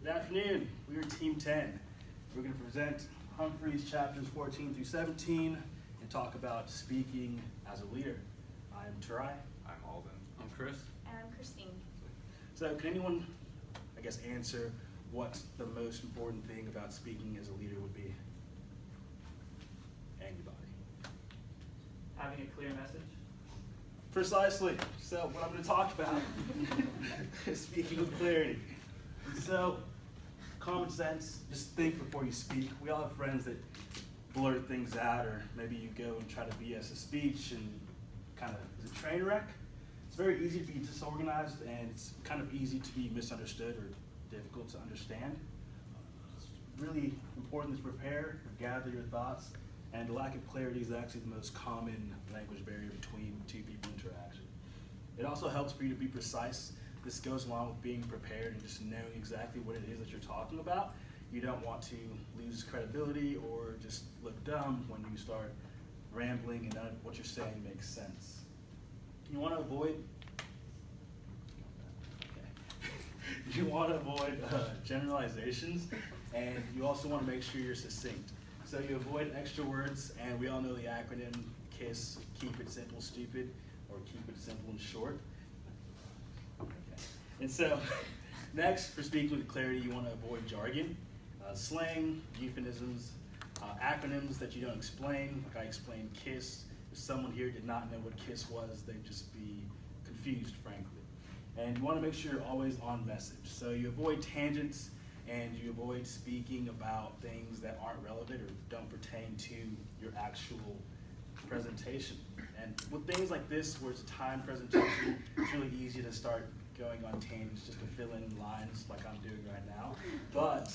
Good afternoon. We are Team 10. We're going to present Humphreys chapters 14 through 17 and talk about speaking as a leader. I'm Tarai. I'm Alden. I'm Chris. And I'm Christine. So can anyone, answer what the most important thing about speaking as a leader would be? Anybody? Having a clear message. Precisely. So what I'm going to talk about is speaking with clarity. So, common sense, just think before you speak. We all have friends that blurt things out, or maybe you go and try to BS a speech and kind of is a train wreck. It's very easy to be disorganized, and it's kind of easy to be misunderstood or difficult to understand. It's really important to prepare, gather your thoughts, and the lack of clarity is actually the most common language barrier between two people interaction. It also helps for you to be precise. This goes along with being prepared and just knowing exactly what it is that you're talking about. You don't want to lose credibility or just look dumb when you start rambling and none of what you're saying makes sense. You want to avoid generalizations, and you also want to make sure you're succinct. So you avoid extra words, and we all know the acronym KISS, keep it simple, stupid, or keep it simple and short. And so, next, for speaking with clarity, you want to avoid jargon, slang, euphemisms, acronyms that you don't explain. Like I explained KISS. If someone here did not know what KISS was, they'd just be confused, frankly. And you want to make sure you're always on message. So you avoid tangents, and you avoid speaking about things that aren't relevant or don't pertain to your actual presentation. And with things like this, where it's a timed presentation, it's really easy to start going on tangents just to fill in lines like I'm doing right now. But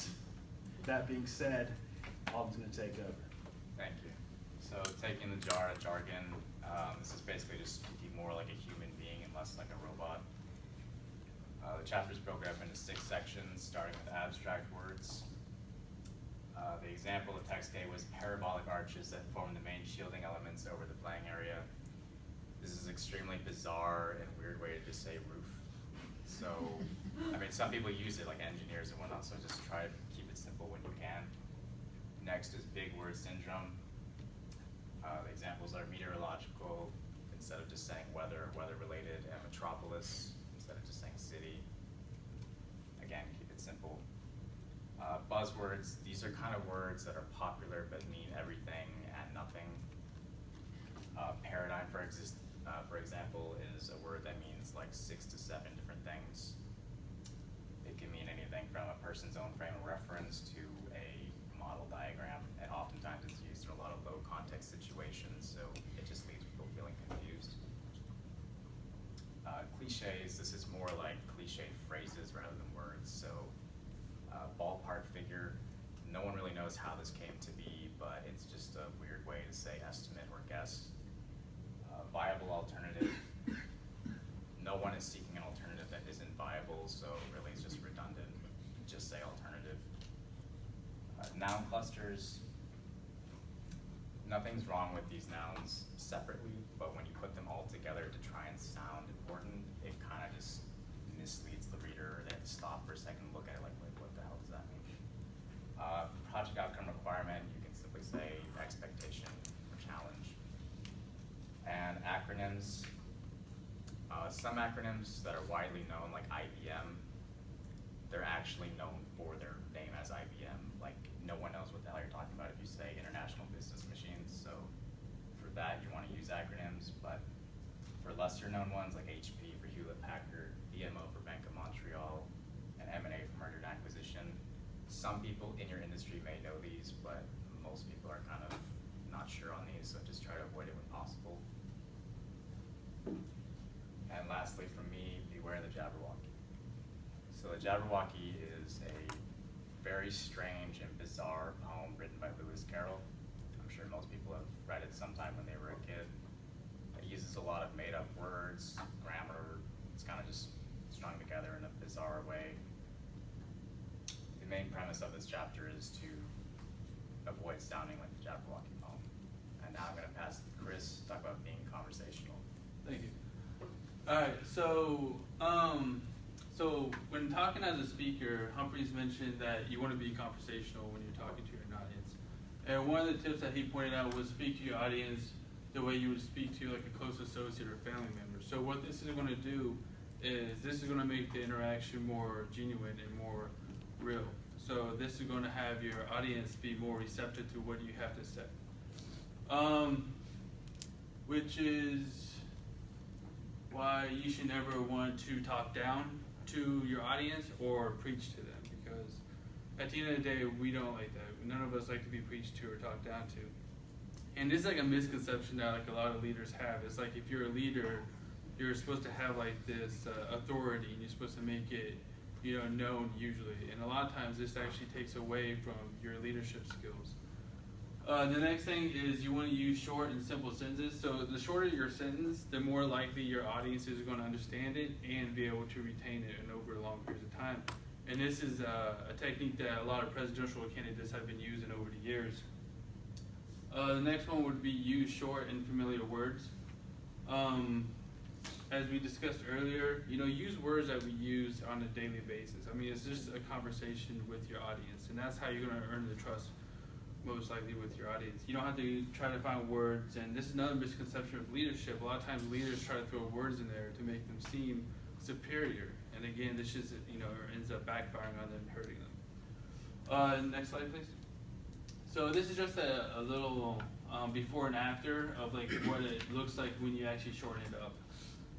that being said, Alden's going to take over. Thank you. So taking the jargon, this is basically just speaking more like a human being and less like a robot. The chapter is broken up into 6 sections, starting with abstract words. The example the text gave was parabolic arches that form the main shielding elements over the playing area. This is an extremely bizarre and weird way to just say roof. So, some people use it like engineers and whatnot, so just try to keep it simple when you can. Next is big word syndrome. The examples are meteorological, instead of just saying weather, weather-related, and metropolis, instead of just saying city. Again, keep it simple. Buzzwords, these are kind of words that are popular but mean everything and nothing. Paradigm, for example, is a word that means like 6 to 7 different things. It can mean anything from a person's own frame of reference to a model diagram, and oftentimes it's used in a lot of low context situations, so it just leaves people feeling confused. Cliches, this is more like cliche phrases rather than words. So ballpark figure, no one really knows how this came to be, but it's just a weird way to say estimate or guess. Viable alternative, no one is seeking an alternative that isn't viable, so really it's just redundant, just say alternative. Noun clusters, nothing's wrong with these nouns separately, but when you put them all together to try and sound important, it kind of just misleads the reader. They have to stop for a second and look at it like, wait, what the hell does that mean? Project outcome requirement, you can simply say expectation or challenge. And acronyms, some acronyms that are widely known, like IBM, they're actually known for their name as IBM. Like, no one knows what the hell you're talking about if you say International Business Machines. So for that, you want to use acronyms, but for lesser known ones like HP for Hewlett Packard, BMO for Bank of Montreal, and M&A for merger and acquisition, some people in your industry may know these, but most people are kind of not sure on these, so just try to avoid it when possible. And lastly, for me, beware the Jabberwocky. So the Jabberwocky is a very strange and bizarre poem written by Lewis Carroll. I'm sure most people have read it sometime when they were a kid. It uses a lot of made-up words, grammar. It's kind of just strung together in a bizarre way. The main premise of this chapter is to avoid sounding like the Jabberwocky poem. And now I'm going to pass it to Chris to talk about being conversational. Thank you. All right, so So when talking as a speaker, Humphreys mentioned that you want to be conversational when you're talking to your audience. And one of the tips that he pointed out was speak to your audience the way you would speak to like a close associate or family member. So what this is going to do is this is going to make the interaction more genuine and more real. So this is going to have your audience be more receptive to what you have to say. Which is why you should never want to talk down to your audience or preach to them, because at the end of the day, we don't like that. None of us like to be preached to or talked down to. And this is like a misconception that like a lot of leaders have. It's like if you're a leader, you're supposed to have like this authority, and you're supposed to make it, known usually. And a lot of times this actually takes away from your leadership skills. The next thing is you want to use short and simple sentences. So the shorter your sentence, the more likely your audience is going to understand it and be able to retain it over long periods of time. And this is a technique that a lot of presidential candidates have been using over the years. The next one would be use short and familiar words. As we discussed earlier, use words that we use on a daily basis. I mean, it's just a conversation with your audience, and that's how you're going to earn the trust most likely with your audience. You don't have to try to find words, and this is another misconception of leadership. A lot of times leaders try to throw words in there to make them seem superior, and again, this just ends up backfiring on them, hurting them. Next slide, please. So this is just a little before and after of like what it looks like when you actually shorten it up.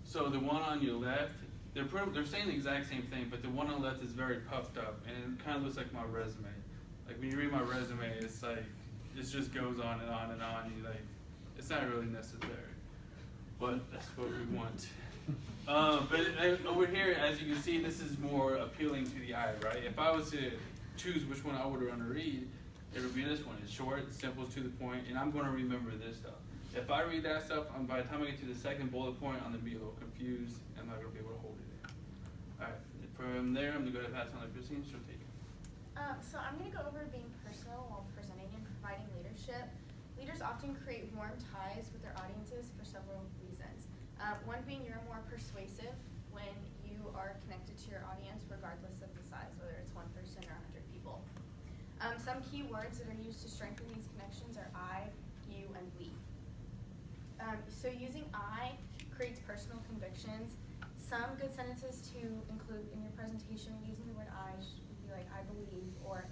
So the one on your left, they're saying the exact same thing, but the one on the left is very puffed up, and it kind of looks like my resume. Like when you read my resume, it's like it just goes on and on and on. You like, it's not really necessary, but that's what we want. But over here, as you can see, this is more appealing to the eye, right? If I was to choose which one I would want to read, it would be this one. It's short, simple, to the point, and I'm going to remember this stuff. If I read that stuff, by the time I get to the second bullet point, I'm going to be a little confused, and I'm not going to be able to hold it in. All right, from there, I'm going to go to pass on to Christine. She'll take it. So I'm going to go over being personal while presenting and providing leadership. Leaders often create warm ties with their audiences for several reasons. One being you're more persuasive when you are connected to your audience regardless of the size, whether it's one person or 100 people. Some key words that are used to strengthen these connections are I, you, and we. So using I creates personal convictions. Some good sentences to include in your presentation using the word I would be like I believe or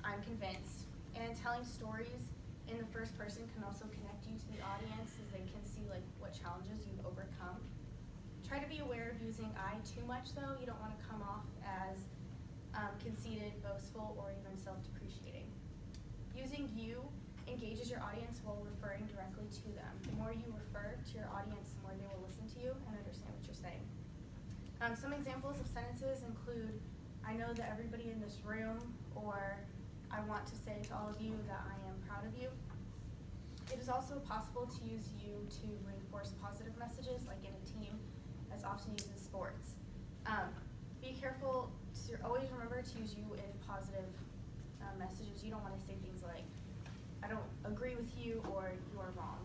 I'm convinced. And telling stories in the first person can also connect you to the audience as they can see like what challenges you've overcome. Try to be aware of using I too much though. You don't want to come off as conceited, boastful, or even self-depreciating. Using you engages your audience while referring directly to them. The more you refer to your audience, the more they will listen to you and understand what you're saying. Some examples of sentences include, I know that everybody in this room, or I want to say to all of you that I am proud of you. It is also possible to use you to reinforce positive messages, like in a team, as often used in sports. Be careful to always remember to use you in positive messages. You don't want to say things like, I don't agree with you or you are wrong.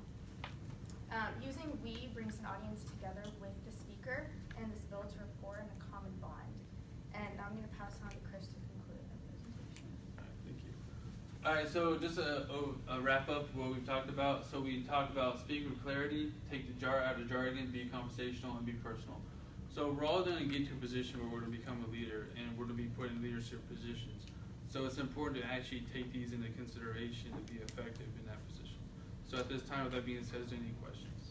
Using we brings an audience together with the speaker, and this builds rapport and a common bond. And now I'm going to pass on to Chris to conclude our presentation. All right, thank you. All right, so just a wrap up what we've talked about. So we talked about speak with clarity, take the jar out of jargon, be conversational, and be personal. So we're all going to get to a position where we're going to become a leader, and we're going to be put in leadership positions. So it's important to actually take these into consideration to be effective in that position. So at this time, with that being said, is there any questions?